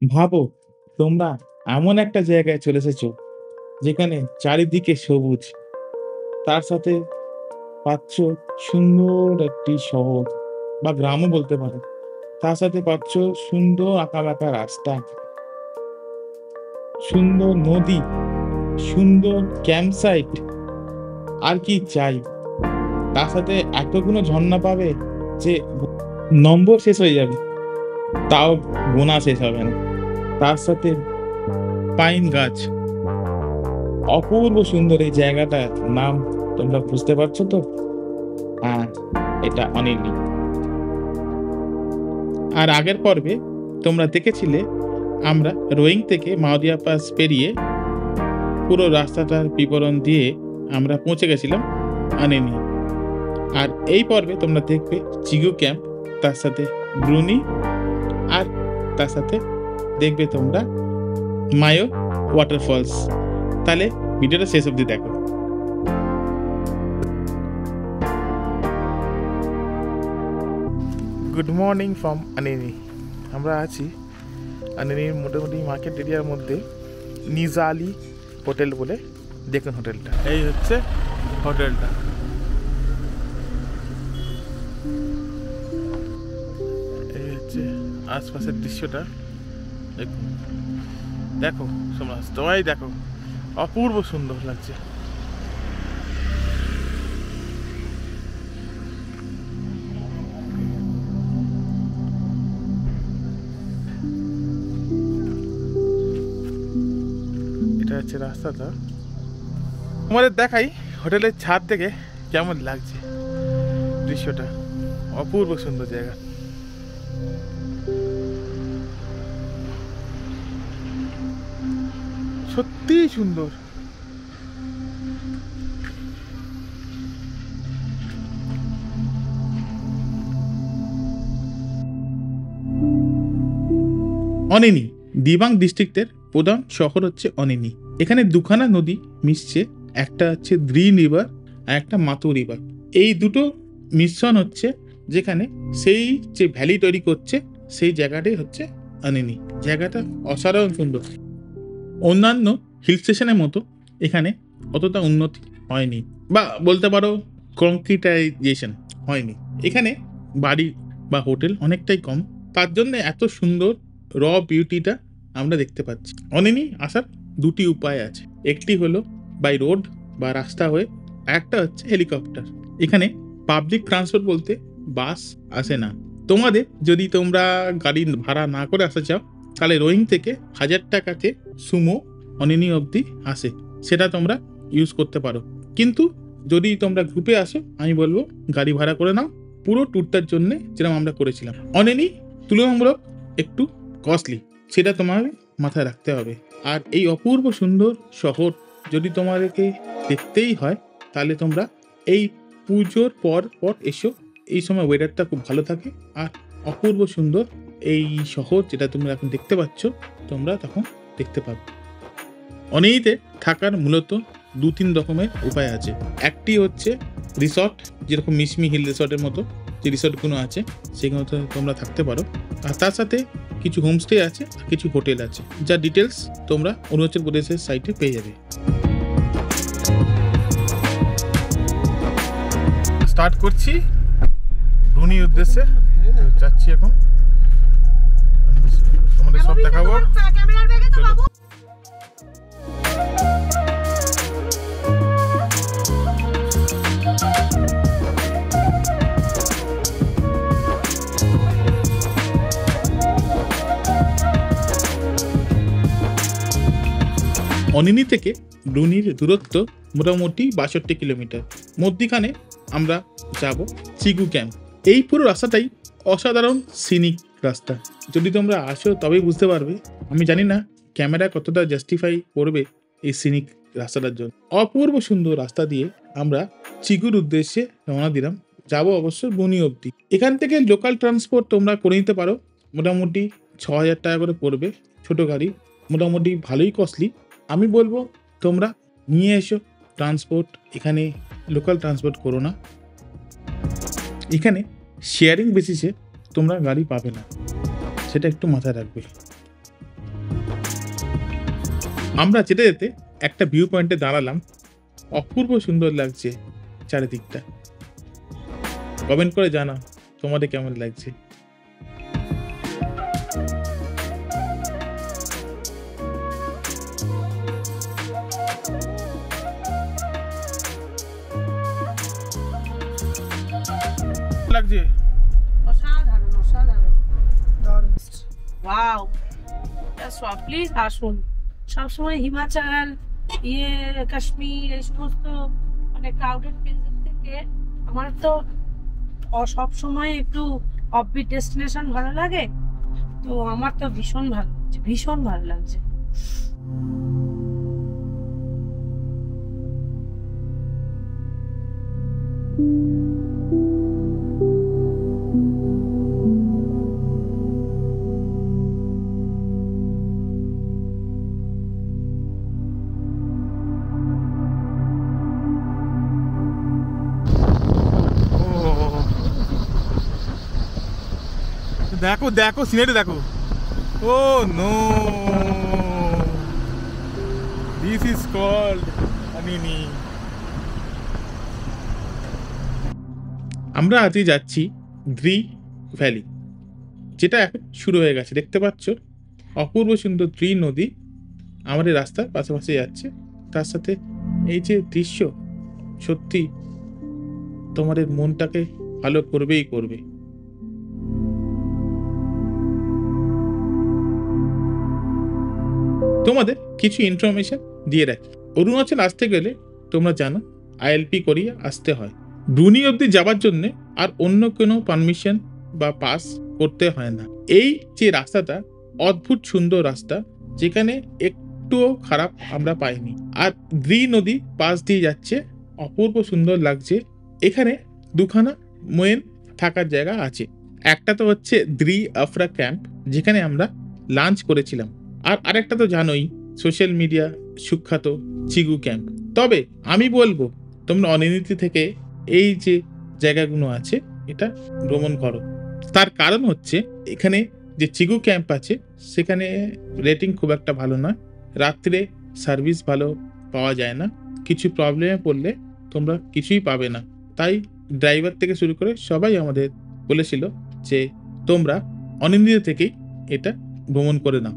ভাবো তোমরা এমন একটা জায়গায় চলে এসেছো যেখানে চারিদিকে সবুজ, তার সাথে পাচ্ছ সুন্দর একটি শহর বা গ্রামও বলতে পারো। তার সাথে পাচ্ছ সুন্দর আঁকাবাঁকা রাস্তা, সুন্দর নদী, সুন্দর ক্যাম্প সাইট। আর কি চাই? তার সাথে এতগুলো ঝর্ণা পাবে যে নম্বর শেষ হয়ে যাবে, তাও গোনা শেষ হবে না। তার সাথে পাইন গাছ। অপূর্ব সুন্দর এই জায়গাটার নাম তোমরা বুঝতে পারছো তো? হ্যাঁ, এটা অনিলি। আর আগের পর্বে তোমরা দেখেছিলে আমরা রোয়িং থেকে মাওদিয়া পাস পেরিয়ে পুরো রাস্তাটার বিবরণ দিয়ে আমরা পৌঁছে গেছিলাম আনেনি। আর এই পর্বে তোমরা দেখবে চিগু ক্যাম্প, তার সাথে ব্রুনি, আর তার সাথে দেখবে তোমরা মায়ো ওয়াটারফলস। তাহলে ভিডিওটা শেষ অবধি দেখো। গুড মর্নিং ফ্রম আনেনি। আমরা আছি আনেনির মোটামুটি মার্কেট এরিয়ার মধ্যে নিজালি হোটেল বলে। দেখুন হোটেলটা, এই হচ্ছে হোটেলটা। এই হচ্ছে আশপাশের দৃশ্যটা। দেখুন, দেখো সমাজ, তোমায় দেখো, অপূর্ব সুন্দর লাগছে। এটা হচ্ছে রাস্তাটা। তোমাদের দেখাই হোটেলের ছাদ থেকে কেমন লাগছে দৃশ্যটা। অপূর্ব সুন্দর জায়গা। সত্যিই সুন্দর। অনিনি দিবাং ডিস্ট্রিক্টের প্রধান শহর হচ্ছে অনিনি। এখানে দুখানা নদী মিশছে, একটা হচ্ছে দ্রি রিভার আর একটা মাতু রিভার। এই দুটো মিশ্রণ হচ্ছে যেখানে সেই যে ভ্যালি তৈরি করছে, সেই জায়গাটাই হচ্ছে অনিনি। জায়গাটা অসাধারণ সুন্দর। অন্যান্য হিল স্টেশনের মতো এখানে অতটা উন্নতি হয়নি, বা বলতে পারো কংক্রিটাইজেশন হয়নি। এখানে বাড়ি বা হোটেল অনেকটাই কম, তার জন্য এত সুন্দর র বিউটিটা আমরা দেখতে পাচ্ছি। অনিনি আসার দুটি উপায় আছে, একটি হলো বাই রোড বা রাস্তা হয়ে, একটা হচ্ছে হেলিকপ্টার। এখানে পাবলিক ট্রান্সপোর্ট বলতে বাস আসে না। তোমাদের যদি তোমরা গাড়ি ভাড়া না করে আসতে চাও, তাহলে রোয়িং থেকে 1000 টাকাতে সুমো অনিনি অবধি আসে, সেটা তোমরা ইউজ করতে পারো। কিন্তু যদি তোমরা গ্রুপে আসো, আমি বলবো গাড়ি ভাড়া করে নাও পুরো ট্যুরটার জন্য, যেরকম আমরা করেছিলাম। অনিনি তুলনামূলক একটু কস্টলি, সেটা তোমার মাথায় রাখতে হবে। আর এই অপূর্ব সুন্দর শহর যদি তোমাদেরকে দেখতেই হয়, তাহলে তোমরা এই পুজোর পর পর এসো। এই সময় ওয়েদারটা খুব ভালো থাকে, আর অপূর্ব সুন্দর এই শহর যেটা তোমরা এখন দেখতে পাচ্ছ, তোমরা তখন দেখতে পাবে। অনেইতে থাকার মূলত 2-3 রকমের উপায় আছে। একটি হচ্ছে রিসর্ট, যেরকম মিশমি হিল রিসর্টের মতো যে রিসর্টগুলো আছে, সেগুলোতে তোমরা থাকতে পারো। আর তার সাথে কিছু হোমস্টে আছে, কিছু হোটেল আছে, যা ডিটেলস তোমরা অরুণাচল প্রদেশের সাইটে পেয়ে যাবে। স্টার্ট করছি ব্রুনির উদ্দেশ্যে, যাচ্ছি এখন। তোমাদের সব দেখাবো। অনিনি থেকে ব্রুনির দূরত্ব মোটামুটি 62 কিলোমিটার। মধ্যখানে আমরা যাব চিগু ক্যাম্প। এই পুরো রাস্তাটাই অসাধারণ সিনিক রাস্তা। যদি তোমরা আসো তবেই বুঝতে পারবে। আমি জানি না ক্যামেরা কতটা জাস্টিফাই করবে এই সিনিক রাস্তাটার জন্য। অপূর্ব সুন্দর রাস্তা দিয়ে আমরা চিগুর উদ্দেশ্যে রওনা দিলাম। যাবো অবশ্য ব্রুনি অবধি। এখান থেকে লোকাল ট্রান্সপোর্ট তোমরা করে নিতে পারো, মোটামুটি 6000 টাকা করে পড়বে। ছোট গাড়ি মোটামুটি ভালোই কস্টলি। আমি বলবো তোমরা নিয়ে এসো ট্রান্সপোর্ট, এখানে লোকাল ট্রান্সপোর্ট করো না। এখানে শেয়ারিং বেসিসে তোমরা গাড়ি পাবে না, সেটা একটু মাথায় রাখবে। আমরা যেতে যেতে একটা ভিউ পয়েন্টে দাঁড়ালাম, অপূর্ব সুন্দর লাগছে চারিদিকটা। কমেন্ট করে জানাও তোমাদের কেমন লাগছে। লাগছে অসাধারণ অসাধারণ দারুণ। ওয়াও, প্লিজ আসুন। সবসময় হিমাচল, কাশ্মীর এই সমস্ত মানে ক্রাউডেড প্লেসের থেকে আমার তো সব সময় একটু অফবিট ডেস্টিনেশন ভালো লাগে। তো আমার তো ভীষণ ভালো লাগছে, ভীষণ ভালো লাগছে। দেখো দেখো সিনারি দেখো। ও নো, দিস ইজ কল্ড আনিনি। আমরা আজকে যাচ্ছি গ্রি ভ্যালি, যেটা এখন শুরু হয়ে গেছে। দেখতে পাচ্ছ অপূর্ব সুন্দর গ্রি নদী আমাদের রাস্তার পাশাপাশি যাচ্ছে। তার সাথে এই যে দৃশ্য সত্যি তোমাদের মনটাকে ভালো করবেই করবে। তোমাদের কিছু ইনফরমেশন দিয়ে রাখি। অরুণাচল আসতে গেলে তোমরা জানো আইএলপি করিয়ে আসতে হয়। ব্রুনি অবধি যাওয়ার জন্য আর অন্য কোনো পারমিশন বা পাস করতে হয় না। এই যে রাস্তাটা অদ্ভুত সুন্দর রাস্তা, যেখানে একটুও খারাপ আমরা পাইনি। আর গ্রি নদী পাশ দিয়ে যাচ্ছে, অপূর্ব সুন্দর লাগছে। এখানে দুখানা মেন থাকার জায়গা আছে। একটা তো হচ্ছে দ্রি আফরা ক্যাম্প, যেখানে আমরা লাঞ্চ করেছিলাম। আর আরেকটা তো জানোই সোশ্যাল মিডিয়া সুখ্যাত চিগু ক্যাম্প। তবে আমি বলবো তোমরা অনিনীতি থেকে এই যে জায়গাগুলো আছে এটা ভ্রমণ করো। তার কারণ হচ্ছে এখানে যে চিগু ক্যাম্প আছে সেখানে রেটিং খুব একটা ভালো নয়, রাত্রে সার্ভিস ভালো পাওয়া যায় না, কিছু প্রবলেমে পড়লে তোমরা কিছুই পাবে না। তাই ড্রাইভার থেকে শুরু করে সবাই আমাদের বলেছিল যে তোমরা অনিন্দিত থেকেই এটা ভ্রমণ করে নাও।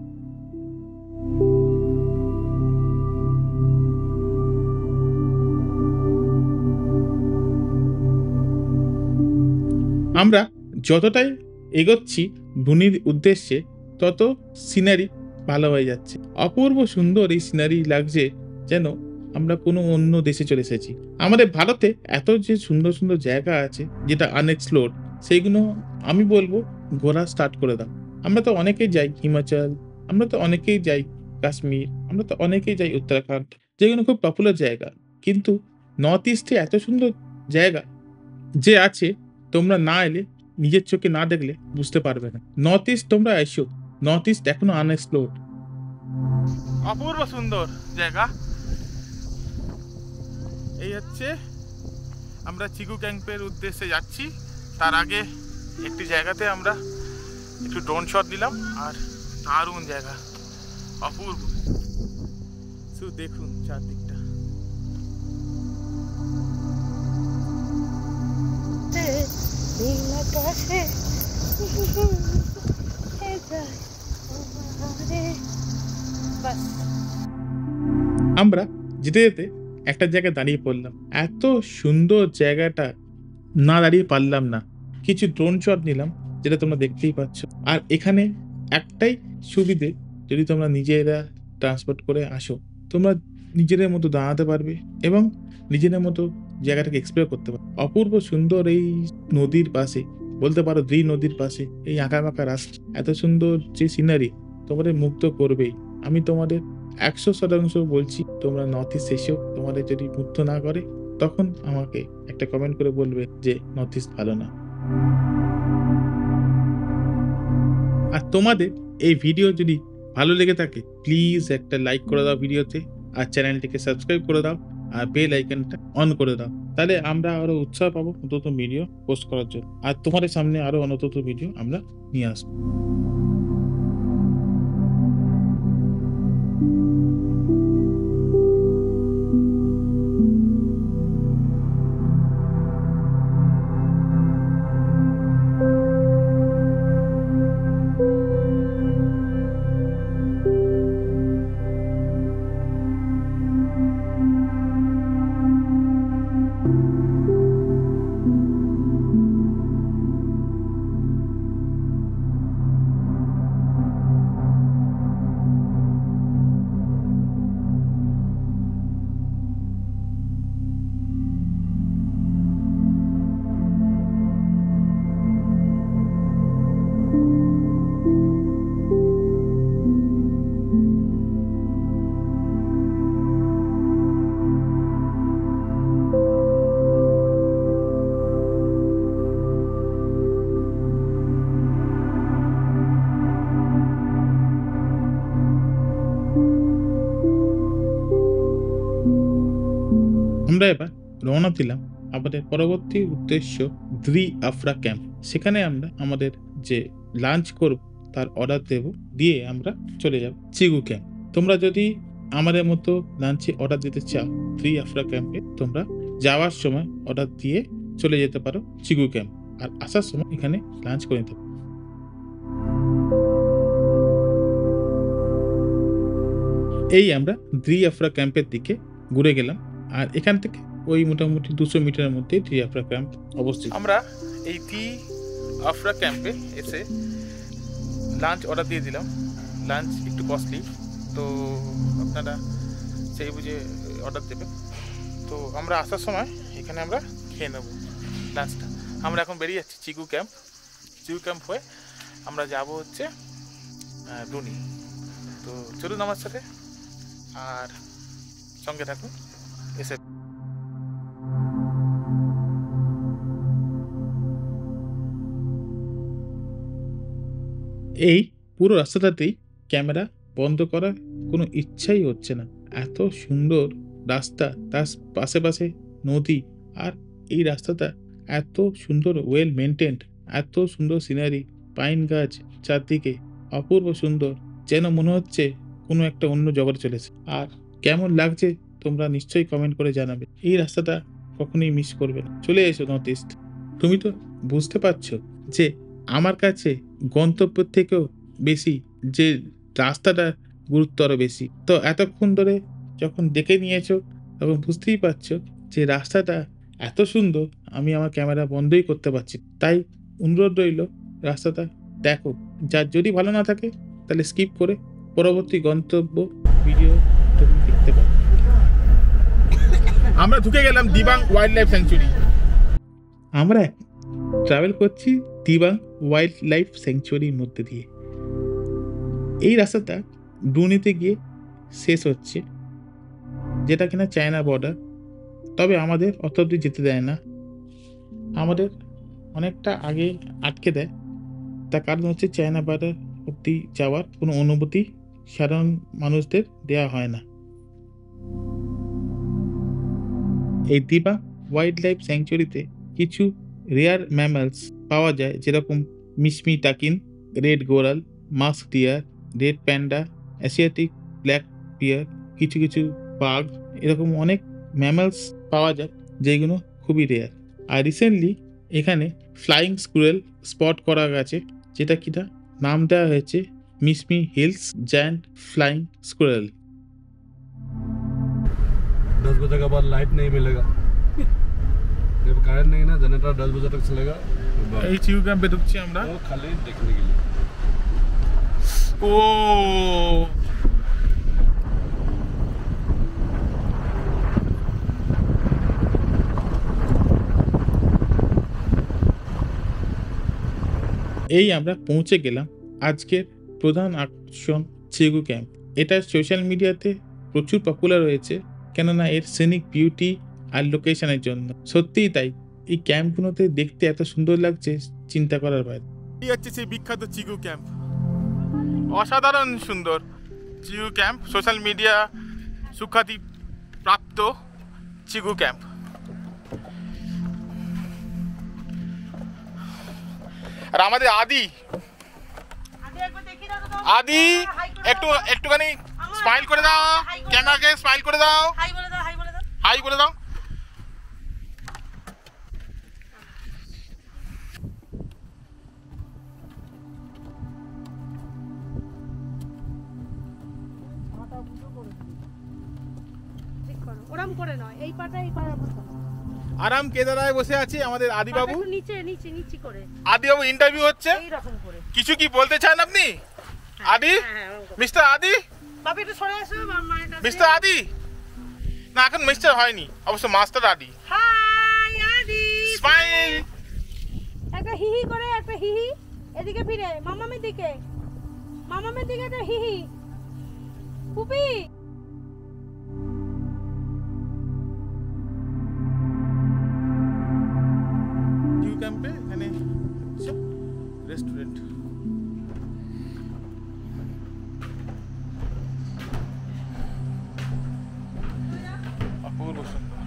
আমরা যতটাই এগোচ্ছি ভুনির উদ্দেশ্যে তত সিনারি ভালো হয়ে যাচ্ছে। অপূর্ব সুন্দর এই সিনারি লাগছে, যেন আমরা কোনো অন্য দেশে চলে এসেছি। আমাদের ভারতে এত যে সুন্দর সুন্দর জায়গা আছে যেটা আনএক্সপ্লোর্ড, সেইগুলো আমি বলবো ঘোরা স্টার্ট করে দাও। আমরা তো অনেকেই যাই হিমাচল, আমরা তো অনেকেই যাই কাশ্মীর, আমরা তো অনেকেই যাই উত্তরাখণ্ড, যেগুলো খুব পপুলার জায়গা। কিন্তু নর্থ ইস্টে এত সুন্দর জায়গা যে আছে, তোমরা না এলে, নিজের চোখে না দেখলে বুঝতে পারবে না। নর্থ ইস্ট তোমরা এসো, নর্থ ইস্ট এখনো আনএক্সপ্লোর্ড। অপূর্ব সুন্দর জায়গা। এই হচ্ছে আমরা চিগু ক্যাম্পের উদ্দেশ্যে যাচ্ছি। তার আগে একটি জায়গাতে আমরা একটু ড্রোন শট নিলাম, আর দারুণ জায়গা, অপূর্ব। শুধু দেখুন চারদিকটা। আমরা যেতে যেতে একটা জায়গায় দাঁড়িয়ে পড়লাম। এত সুন্দর জায়গাটা, না দাঁড়িয়ে পারলাম না। কিছু ড্রোন শট নিলাম, যেটা তোমরা দেখতেই পাচ্ছ। আর এখানে একটাই সুবিধে, যদি তোমরা নিজেরা ট্রান্সপোর্ট করে আসো, তোমরা নিজেদের মতো দাঁড়াতে পারবে এবং নিজেদের মতো জায়গাটাকে এক্সপ্লোর করতে পারবে। অপূর্ব সুন্দর এই নদীর পাশে, বলতে পারো দ্রি নদীর পাশে এই আঁকা বাঁকা রাস্তা, এত সুন্দর যে সিনারি তোমাদের মুগ্ধ করবেই। আমি তোমাদের 100% বলছি, তোমরা নর্থ ইস্ট এসেও তোমাদের যদি মুগ্ধ না করে, তখন আমাকে একটা কমেন্ট করে বলবে যে নর্থ ইস্ট ভালো না। আর তোমাদের এই ভিডিও যদি ভালো লেগে থাকে, প্লিজ একটা লাইক করে দাও ভিডিওতে, আর চ্যানেলটিকে সাবস্ক্রাইব করে দাও, আর বেল আইকনটা অন করে দাও। তাহলে আমরা আরো উৎসাহ পাবো নতুন ভিডিও পোস্ট করার জন্য, আর তোমাদের সামনে আরো নতুন ভিডিও আমরা নিয়ে আসবো। আমরা এবার রওনা দিলাম আমাদের পরবর্তী উদ্দেশ্য দ্রি আফরা ক্যাম্প। সেখানে আমরা আমাদের যে লাঞ্চ করব তার অর্ডার দেব, দিয়ে আমরা চলে যাব চিগু ক্যাম্প। তোমরা যদি আমাদের মতো লাঞ্চে অর্ডার দিতে চাও দ্রি আফরা ক্যাম্পে, তোমরা যাওয়ার সময় অর্ডার দিয়ে চলে যেতে পারো চিগু ক্যাম্প, আর আসার সময় এখানে লাঞ্চ করে নিতে পারো। এই আমরা দ্রি আফরা ক্যাম্পের দিকে ঘুরে গেলাম, আর এখান থেকে ওই মোটামুটি 200 মিটারের মধ্যে দ্রি আফরা ক্যাম্প অবস্থিত। আমরা এই দ্রি আফরা ক্যাম্পে এসে লাঞ্চ অর্ডার দিয়ে দিলাম। লাঞ্চ একটু কস্টলি, তো আপনারা সেই বুঝে অর্ডার দেবেন। তো আমরা আসার সময় এখানে আমরা খেয়ে নেব লাঞ্চটা। আমরা এখন বেরিয়ে যাচ্ছি চিগু ক্যাম্প। চিগু ক্যাম্প হয়ে আমরা যাব হচ্ছে দুনি। তো চলুন আমার সাথে, আর সঙ্গে থাকুন। এসে এই পুরো রাস্তাটাতেই ক্যামেরা বন্ধ করার কোনো ইচ্ছাই হচ্ছে না। এত সুন্দর রাস্তা, তার পাশে পাশে নদী, আর এই রাস্তাটা এত সুন্দর ওয়েল মেনটেন্ড, এত সুন্দর সিনারি, পাইন গাছ চারদিকে, অপূর্ব সুন্দর, যেন মনে হচ্ছে কোনো একটা অন্য জগতে চলেছে। আর কেমন লাগছে তোমরা নিশ্চয়ই কমেন্ট করে জানাবে। এই রাস্তাটা কখনোই মিস করবে না। চলে এসো নর্থ ইস্ট। তুমি তো বুঝতে পারছো যে আমার কাছে গন্তব্যের থেকেও বেশি যে রাস্তাটা গুরুত্ব আরও বেশি। তো এতক্ষণ ধরে যখন দেখে নিয়েছো তখন বুঝতেই পারছো যে রাস্তাটা এত সুন্দর, আমি আমার ক্যামেরা বন্ধই করতে পারছি। তাই অনুরোধ রইল, রাস্তাটা দেখো। যার যদি ভালো না থাকে তাহলে স্কিপ করে পরবর্তী গন্তব্য ভিডিও তুমি দেখতে পারো। আমরা ঢুকে গেলাম দিবাং ওয়াইল্ড লাইফ স্যাংচুরি। আমরা ট্রাভেল করছি দিবাং ওয়াইল্ড লাইফ স্যাংচুরির মধ্যে দিয়ে। এই রাস্তাটা ডুনিতে গিয়ে শেষ হচ্ছে, যেটা কিনা চায়না বর্ডার। তবে আমাদের অত অব্দি যেতে দেয় না, আমাদের অনেকটা আগে আটকে দেয়। তার কারণ হচ্ছে চায়না বর্ডার অব্দি যাওয়ার কোনো অনুমতি সাধারণ মানুষদের দেওয়া হয় না। এই দিবাং ওয়াইল্ড লাইফ স্যাংচুরিতে কিছু রেয়ার ম্যামালস পাওয়া যায়, যেরকম Mishmi takin, red goral, musk deer, red panda, Asiatic black bear, কিছু কিছু বাঘ, এরকম অনেক ম্যামালস পাওয়া যায় যেগুলো খুবই রেয়ার। আর রিসেন্টলি এখানে ফ্লাইং স্কুরেল স্পট করা গেছে, যেটা কিনা নাম দেওয়া হয়েছে মিশমি হিলস জায়ান্ট फ्लाइंग स्क्विरल। 10 बजे के बाद लाइट नहीं मिलेगा, जब करंट नहीं ना जनरेटर 10 बजे तक चलेगा। এই চিউ ক্যাম্পে ঢুকছি আমরা वो खाली देखने के लिए। ও এই আমরা পৌঁছে গেলাম আজকের প্রধান আকর্ষণ চিগু ক্যাম্প। এটা সোশ্যাল মিডিয়াতে প্রচুর পপুলার হয়েছে, কেননা এর সিনিক বিউটি আর লোকেশনের জন্য। সত্যিই তাই, এই ক্যাম্পগুলোতে দেখতে এত সুন্দর লাগছে চিন্তা করার বাইরে। এই হচ্ছে সেই বিখ্যাত চিগু ক্যাম্প, অসাধারণ সুন্দর চিগু ক্যাম্প, সোশ্যাল মিডিয়া সুখ্যাতি প্রাপ্ত চিগু ক্যাম্প। আর আমাদের আদি একটুখানি স্মাইল করে দাও, ক্যামেরাকে স্মাইল করে দাও, হাই বলে দাও। ওরম করে নয়, এই পাটা এই পাটা আরাম কেদারায় বসে আছে আমাদের আদি বাবু। নিচে নিচে নিচে করে আদি বাবু ইন্টারভিউ হচ্ছে, এই রকম করে। কিছু কি বলতে চান আপনি আদি? মিস্টার আদি, বাবু একটু সরে আসো মায়ের কাছে। মিস্টার আদি না, এখন মিস্টার হয়নি, অবশ্য মাস্টার আদি। হাই আদি, স্মাইল। একটা হিহি করে, একটা হিহি এদিকে ফিরে, মামামের দিকে, মামামের দিকে একটা হিহি। পুপি নিউ ক্যাম্পে এখানে রেস্টুরেন্ট। অপূর্ব সুন্দর।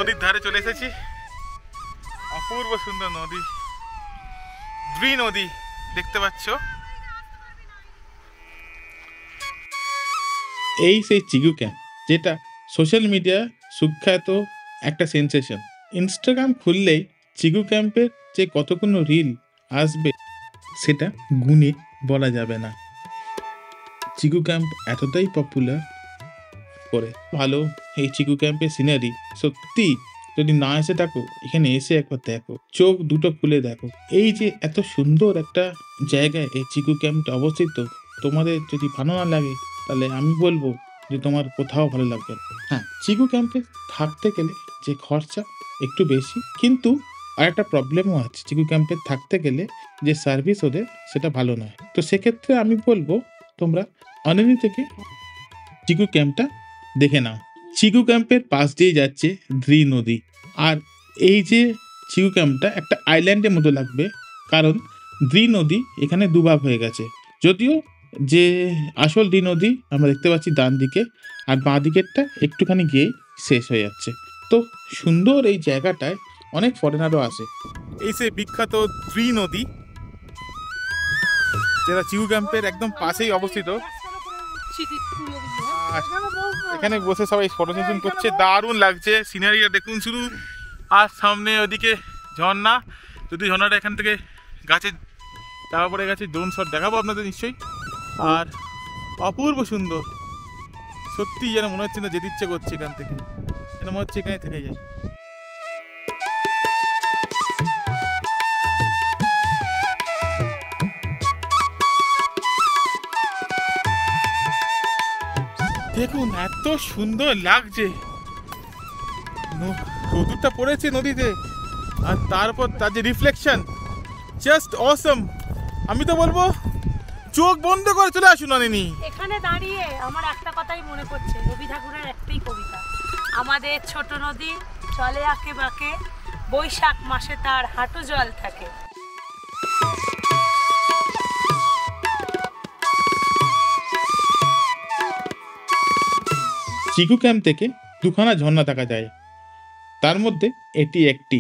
নদীর ধারে চলে এসেছি। অপূর্ব সুন্দর নদী, দ্রি নদী দেখতে পাচ্ছ। এই সেই চিকু ক্যাম্প, যেটা সোশ্যাল মিডিয়া সুখ্যাত একটা সেন্সেশন। ইনস্টাগ্রাম খুললেই চিকু ক্যাম্পের যে কতগুলো রিল আসবে সেটা গুণে বলা যাবে না। চিকু ক্যাম্প এতটাই পপুলার করে ভালো। এই চিকু ক্যাম্পের সিনারি সত্যি, যদি না এসে থাকো এখানে এসে একবার দেখো, চোখ দুটো খুলে দেখো। এই যে এত সুন্দর একটা জায়গায় এই চিকু ক্যাম্পটা অবস্থিত, তোমাদের যদি ভালো না লাগে তাহলে আমি বলবো যে তোমার কোথাও ভালো লাগবে না। হ্যাঁ, চিকু ক্যাম্পে থাকতে গেলে যে খরচা একটু বেশি, কিন্তু আর একটা প্রবলেমও আছে, চিকু ক্যাম্পে থাকতে গেলে যে সার্ভিস ওদের সেটা ভালো নয়। তো সেক্ষেত্রে আমি বলবো তোমরা অনেনি থেকে চিকু ক্যাম্পটা দেখে নাও। চিকু ক্যাম্পের পাশ দিয়ে যাচ্ছে দ্রি নদী, আর এই যে চিকু ক্যাম্পটা একটা আইল্যান্ডের মতো লাগবে, কারণ দ্রি নদী এখানে দুভাগ হয়ে গেছে। যদিও যে আসল দ্রি নদী আমরা দেখতে পাচ্ছি ডান দিকে, আর বাঁ দিকেরটা একটুখানি গিয়েই শেষ হয়ে যাচ্ছে। তো সুন্দর এই জায়গাটায় অনেক ফরেনারও আসে। এই সে বিখ্যাত দ্রি নদী, যেটা চিকু ক্যাম্পের একদম পাশেই অবস্থিত। এখানে বসে সবাই ফটো সেশন করছে, দারুণ লাগছে সিনারিটা দেখুন শুরু, আর সামনে ওদিকে ঝর্ণা। যদি ঝর্ণাটা এখান থেকে গাছে চাপা পড়ে গেছে, ড্রোন শট দেখাবো আপনাদের নিশ্চয়ই। আর অপূর্ব সুন্দর, সত্যি যেন মনে হচ্ছে না যেতে ইচ্ছে করছে এখান থেকে, যেন মনে হচ্ছে এখানে থেকে যায়। দেখুন এত সুন্দর লাগছে, রোদুরটা পড়েছে নদীতে, আর তারপর তার যে রিফ্লেকশন, জাস্ট অসম। আমি তো বলবো চোখ বন্ধ করে চলে আসুন অনেনি। এখানে দাঁড়িয়ে আমার একটা কথাই মনে পড়ছে, রবি ঠাকুরের একটাই কবিতা, আমাদের ছোট নদী চলে আঁকে বাঁকে, বৈশাখ মাসে তার হাঁটু জল থাকে। চিকু ক্যাম্প থেকে দুখানা ঝর্ণা দেখা যায়, তার মধ্যে এটি একটি।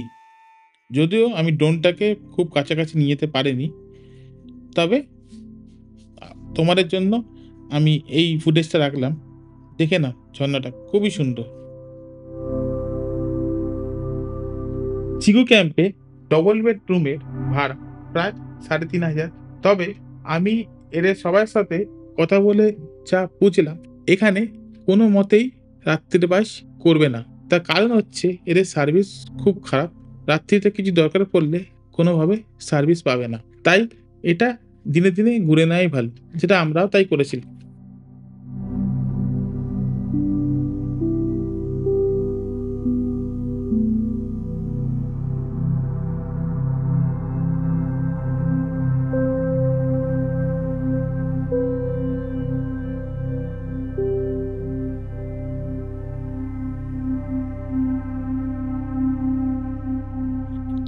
যদিও আমি ড্রোনটাকে খুব কাছাকাছি নিয়ে যেতে পারিনি, তবে তোমাদের জন্য আমি এই ফুটেজটা রাখলাম, দেখে না ঝর্ণাটা খুবই সুন্দর। চিকু ক্যাম্পে ডবল বেডরুমের ভাড়া প্রায় 3,500। তবে আমি এদের সবার সাথে কথা বলে যা বুঝলাম, এখানে কোনো মতেই রাত্রিবাস করবে না। তার কারণ হচ্ছে এদের সার্ভিস খুব খারাপ, রাত্রিতে কিছু দরকার পড়লে কোনোভাবে সার্ভিস পাবে না। তাই এটা দিনে দিনে ঘুরে নেওয়াই ভালো, যেটা আমরাও তাই করেছিলাম।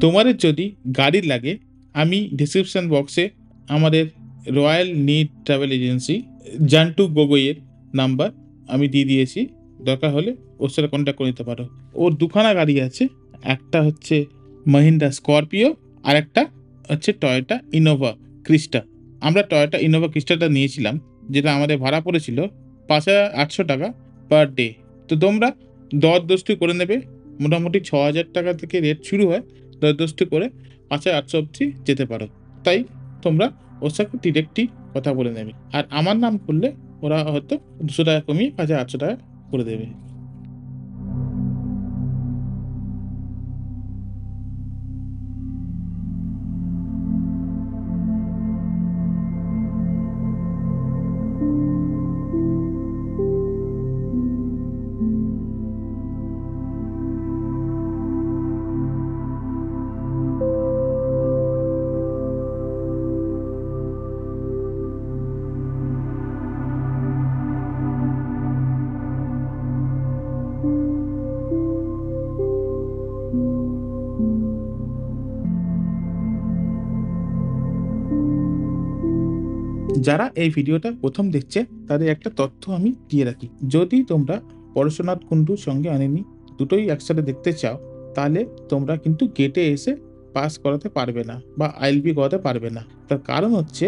তোমাদের যদি গাড়ি লাগে, আমি ডিসক্রিপশন বক্সে আমাদের royal need travel agency Jantu গগৈয়ের নাম্বার আমি দিয়ে দিয়েছি, দরকার হলে ওর সাথে কন্ট্যাক্ট করে নিতে পারো। ওর দুখানা গাড়ি আছে, একটা হচ্ছে মহিন্দ্রা স্করপিও, আর একটা হচ্ছে টয়োটা ইনোভা ক্রিস্টা। আমরা টয়োটা ইনোভা ক্রিস্টাটা নিয়েছিলাম, যেটা আমাদের ভাড়া পড়েছিল 5,800 টাকা পার ডে। তো তোমরা দরদস্তি করে নেবে, মোটামুটি 6,000 টাকা থেকে রেট শুরু হয়, দরদস্তি করে 5,800 অবধি যেতে পারো। তাই তোমরা ওর সাথে ডিরেক্টই কথা বলে নেবে, আর আমার নাম করলে ওরা হয়তো 200 টাকা কমিয়ে 5,800 টাকা করে দেবে। যারা এই ভিডিওটা প্রথম দেখছে তাদের একটা তথ্য আমি দিয়ে রাখি, যদি তোমরা পরশুনাথ কুণ্ডুর সঙ্গে আনেনি দুটোই একসাথে দেখতে চাও, তাহলে তোমরা কিন্তু গেটে এসে পাস করাতে পারবে না বা আইএলপি করাতে পারবে না। তার কারণ হচ্ছে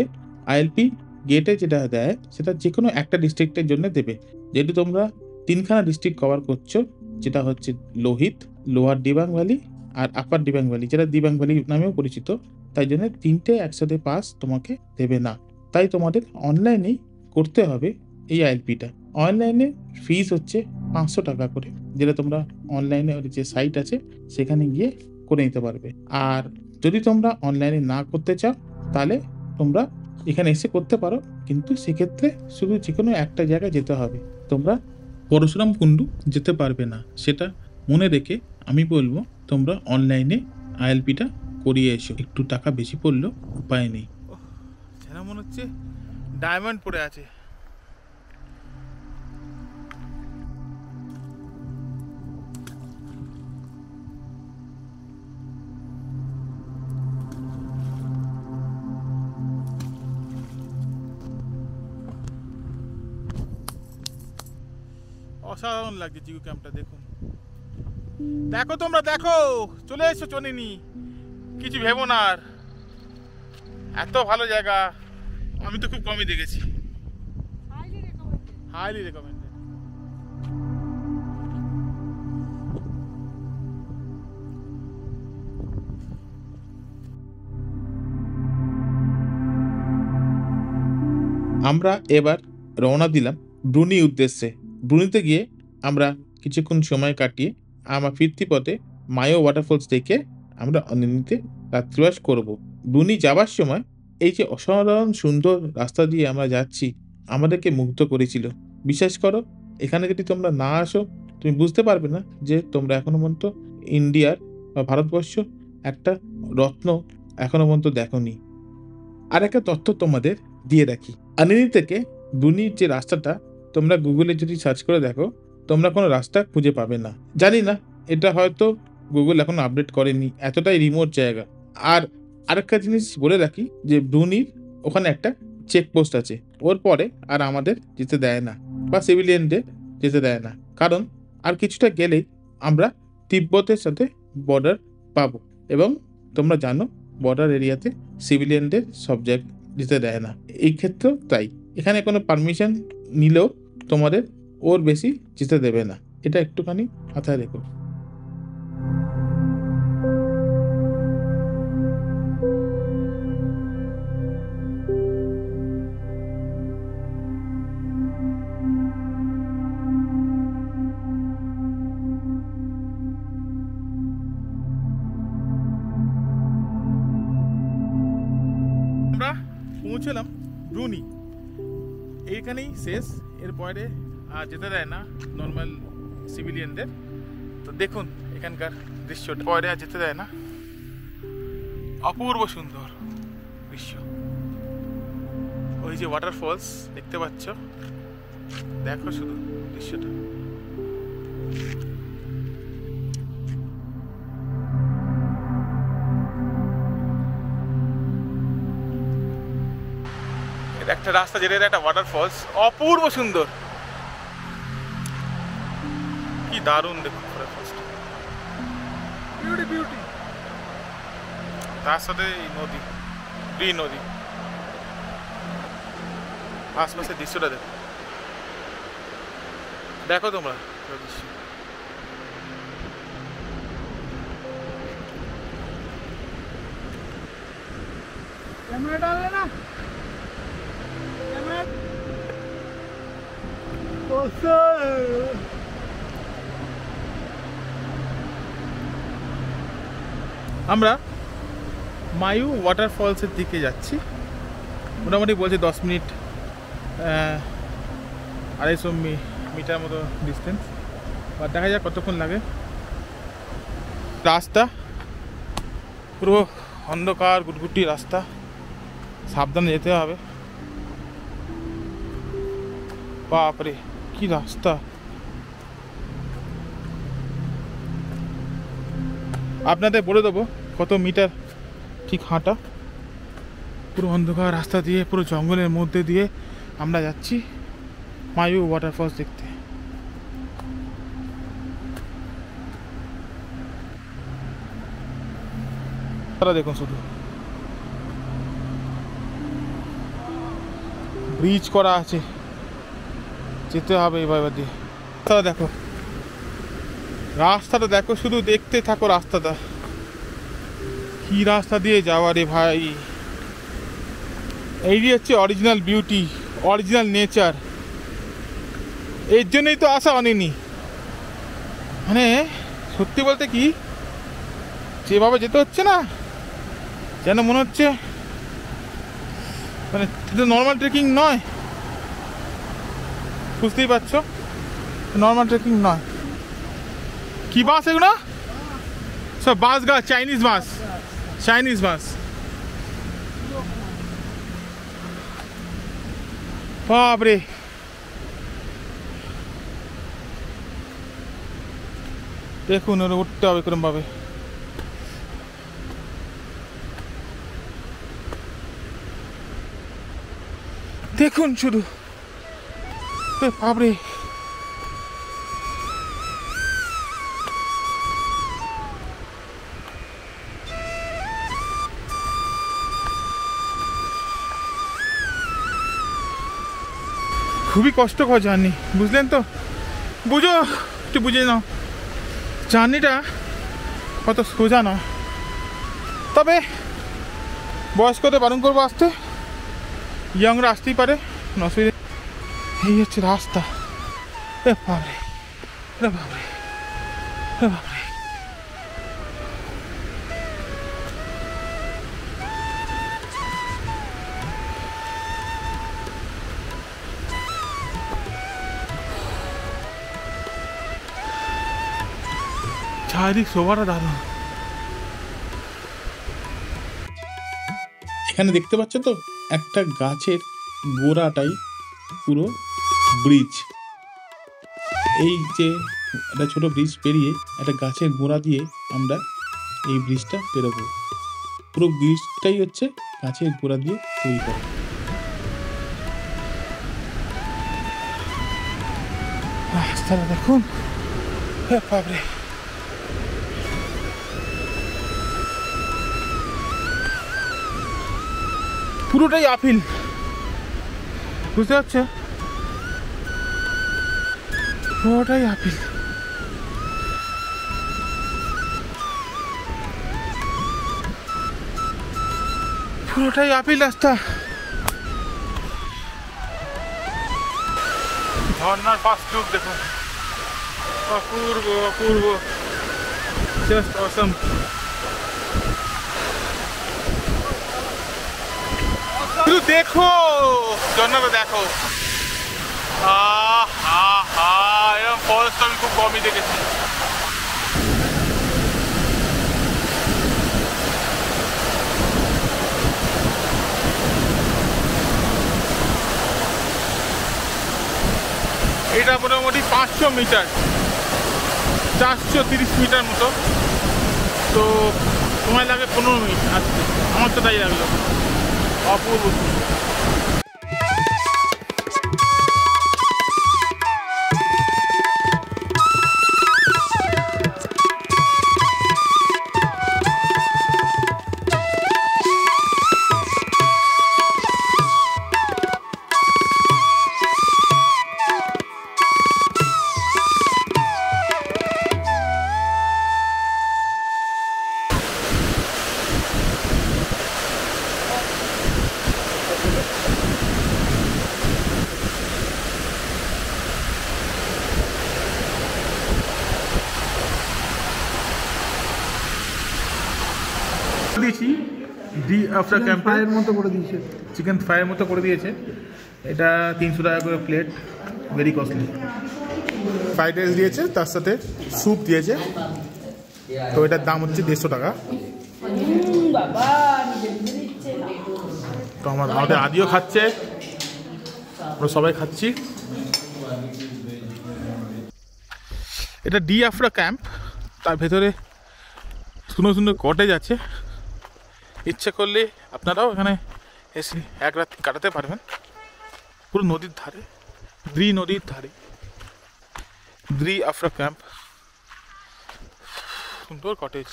আইএলপি গেটে যেটা দেয় সেটা যে কোনো একটা ডিস্ট্রিক্টের জন্য দেবে। যেহেতু তোমরা 3খানা ডিস্ট্রিক্ট কভার করছো, যেটা হচ্ছে লোহিত, লোয়ার দিবাং ভ্যালি আর আপার দিবাং ভ্যালি, যেটা দিবাং ভ্যালি নামেও পরিচিত, তাই জন্য 3টে একসাথে পাস তোমাকে দেবে না। তাই তোমাদের অনলাইনেই করতে হবে এই আইএলপিটা। অনলাইনে ফিস হচ্ছে 500 টাকা করে, যেটা তোমরা অনলাইনে যে সাইট আছে সেখানে গিয়ে করে নিতে পারবে। আর যদি তোমরা অনলাইনে না করতে চাও তাহলে তোমরা এখানে এসে করতে পারো, কিন্তু সেক্ষেত্রে শুধু যে কোনো একটা জায়গায় যেতে হবে, তোমরা পরশুরাম কুণ্ডু যেতে পারবে না। সেটা মনে রেখে আমি বলবো তোমরা অনলাইনে আইএলপিটা করিয়ে এসো। একটু টাকা বেশি পড়লেও উপায় নেই। যেন মনে হচ্ছে ডায়মন্ড পড়ে আছে। অসাধারণ লাগছে জিগু ক্যাম্পটা। দেখুন, দেখো তোমরা দেখো, চলে এসো চনিনি, কিছু ভেবো না আর। এত ভালো জায়গা আমি তো খুব কমই দেখেছি। Highly recommended. আমরা এবার রওনা দিলাম ব্রুনি উদ্দেশ্যে। ব্রুনিতে গিয়ে আমরা কিছুক্ষণ সময় কাটিয়ে আমার ফিরতি পথে মায়ো ওয়াটারফলস দেখে আমরা অনিনিতে রাত্রিবাস করব। ব্রুনি যাওয়ার সময় এই যে অসাধারণ সুন্দর রাস্তা দিয়ে আমরা যাচ্ছি আমাদেরকে মুগ্ধ করেছিল। বিশ্বাস করো, এখানে যদি তোমরা না আসো তুমি বুঝতে পারবে না যে তোমরা এখনো পর্যন্ত ইন্ডিয়ার বা ভারতবর্ষ একটা রত্ন এখনো পর্যন্ত দেখোনি। আর একটা তথ্য তোমাদের দিয়ে রাখি, অনিনি থেকে ব্রুনির যে রাস্তাটা তোমরা গুগলে যদি সার্চ করে দেখো তোমরা কোনো রাস্তা খুঁজে পাবে না। জানি না, এটা হয়তো গুগল এখন আপডেট করেনি, এতটাই রিমোট জায়গা। আর আরেকটা জিনিস বলে রাখি যে ব্রুনির ওখানে একটা চেকপোস্ট আছে, ওর পরে আর আমাদের যেতে দেয় না বা সিভিলিয়ানদের যেতে দেয় না, কারণ আর কিছুটা গেলেই আমরা তিব্বতের সাথে বর্ডার পাবো। এবং তোমরা জানো বর্ডার এরিয়াতে সিভিলিয়ানদের সব জায়গায় যেতে দেয় না। এই ক্ষেত্রেও তাই, এখানে কোনো পারমিশন নিলেও তোমাদের ওর বেশি যেতে দেবে না, এটা একটুখানি মাথায় রেখো। আমরা পৌঁছলাম ব্রুনি, এইখানেই শেষ, এরপরে আর যেতে দেয় না নর্মাল সিভিলিয়ানদের। তো দেখুন এখানকার দৃশ্যটা, পরে আর যেতে দেয় না। অপূর্ব সুন্দর দৃশ্য, ওই যে ওয়াটারফলস দেখতে পাচ্ছ, দেখো শুধু দৃশ্যটা। এটা একটা রাস্তা যেটা একটা ওয়াটারফলস, অপূর্ব সুন্দর, কি দারুণ দেখুন ওয়াটারফলসটা, বিউটি বিউটি। তার সাথে এই নদী, ব্রি নদী, আশপাশের দৃশ্যটা দেখো, দেখো তোমরা দৃশ্য। ক্যামেরা ডাললে না, আমরা মায়ু ওয়াটারফলসের দিকে যাচ্ছি। মোটামুটি বলছে 10 মিনিট, 250 মিটার মতো ডিস্টেন্স, বা দেখা যাক কতক্ষণ লাগে। রাস্তা পুরো অন্ধকার গুটগুটি রাস্তা, সাবধানে যেতে হবে। বাপরে কি রাস্তা! আপনাদের বলে দেবো কত মিটার ঠিক হাঁটা। পুরো অন্ধকার রাস্তা দিয়ে, পুরো জঙ্গলের মধ্যে দিয়ে আমরা যাচ্ছি মায়ু ওয়াটারফলস দেখতে। তারা দেখুন শুধু ব্রিজ করা আছে, যেতে হবে এবার দিয়ে। তারা দেখো রাস্তাটা দেখো, শুধু দেখতে থাকো রাস্তাটা, কি রাস্তা দিয়ে যাওয়া রে ভাই। এই হচ্ছে অরিজিনাল বিউটি, অরিজিনাল নেচার। এর জন্যই তো আসা অনেনি। মানে সত্যি বলতে কি, যেভাবে যেতে হচ্ছে না, যেন মনে হচ্ছে মানে এটা নর্মাল ট্রেকিং নয়, বুঝতেই পারছো, নর্মাল ট্রেকিং নয়। কি বাস এগুলো? সব বাস গাছ, চাইনিজ বাস, চাইনিজ বাস। বাপরে, দেখুন ওরা উঠতে হবে কিরম ভাবে। দেখুন শুধু, বাপরে। খুবই কষ্টকর জার্নি, বুঝলেন তো? বুঝো, একটু বুঝে নাও, জার্নিটা অত সোজা নয়। তবে বয়স্কদের বারণ করবো আসতে, ইয়াংরা আসতেই পারে, অসুবিধা। এই হচ্ছে রাস্তা। বাপরে বাপরে বাপরে, চারিদিক শোভাটা দারুণ। এখানে দেখতে পাচ্ছ তো, একটা গাছের গোড়াটাই পুরো ব্রিজ। এই যে একটা ছোট ব্রিজ পেরিয়ে একটা গাছের গোড়া দিয়ে আমরা এই ব্রিজটা পেরোবো। পুরো ব্রিজটাই হচ্ছে গাছের গোড়া দিয়ে তৈরি করা। রাস্তাটা দেখুন, বাপরে। পুরোটাই আপিল, বুঝতে পারছো? পুরোটাই আপিল। পুরোটাই আপিল রাস্তা। ঝর্ণার ফার্স্ট লুক দেখুন, অপূর্ব অপূর্ব, জাস্ট অসম। শুধু দেখো ঝর্ণাটা দেখো। এরকম ফরেস্ট আমি খুব কমই দেখেছি। এটা মোটামুটি 500 মিটার, 430 মিটার মতো। তো সময় লাগে 15 মিনিট আসতে, আমার তো তাই লাগলো। অপূর্ব। দিয়েছি ডি আফ্রা ক্যাম্পে মতো করে দিয়েছে, চিকেন ফ্রাইয়ের মতো করে দিয়েছে। এটা 300 টাকা করে plate, very costly. Fried rice দিয়েছে, তার সাথে স্যুপ দিয়েছে। তো এটার দাম হচ্ছে 150 টাকা। তো আমাদের আদিও খাচ্ছে, আমরা সবাই খাচ্ছি। এটা ডি আফ্রা ক্যাম্প, তার ভেতরে সুন্দর সুন্দর কটেজ আছে। ইচ্ছে করলে আপনারাও এখানে এসে এক রাত কাটাতে পারবেন। পুরো নদীর ধারে, দ্রি নদীর ধারে দ্রি আফ্রা ক্যাম্প, সুন্দর কটেজ।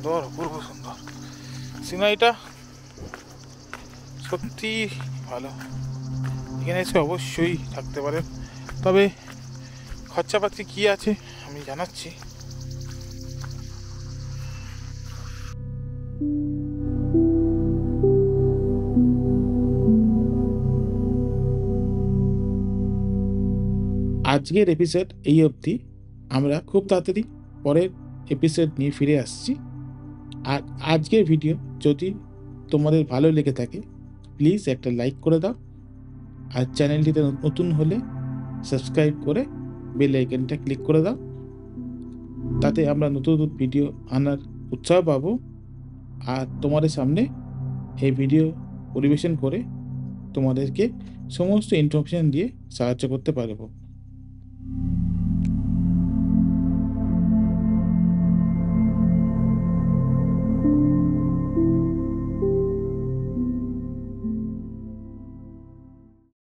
সুন্দর, অপূর্ব সুন্দর সিনারিটা, সত্যি ভালো। এখানে এসে অবশ্যই থাকতে পারেন, তবে খরচাপাতি কী আছে আমি জানাচ্ছি। আজকের এপিসোড এই অবধি। আমরা খুব তাড়াতাড়ি পরের এপিসোড নিয়ে ফিরে আসছি। আর আজকের ভিডিও যদি তোমাদের ভালো লেগে থাকে প্লিজ একটা লাইক করে দাও, আর চ্যানেলটিতে নতুন হলে সাবস্ক্রাইব করে বেল আইকনটা ক্লিক করে দাও, তাতে আমরা নতুন নতুন ভিডিও আনার উৎসাহ পাবো আর তোমাদের সামনে এই ভিডিও পরিবেশন করে তোমাদেরকে সমস্ত ইনফরমেশন দিয়ে সাহায্য করতে পারবো।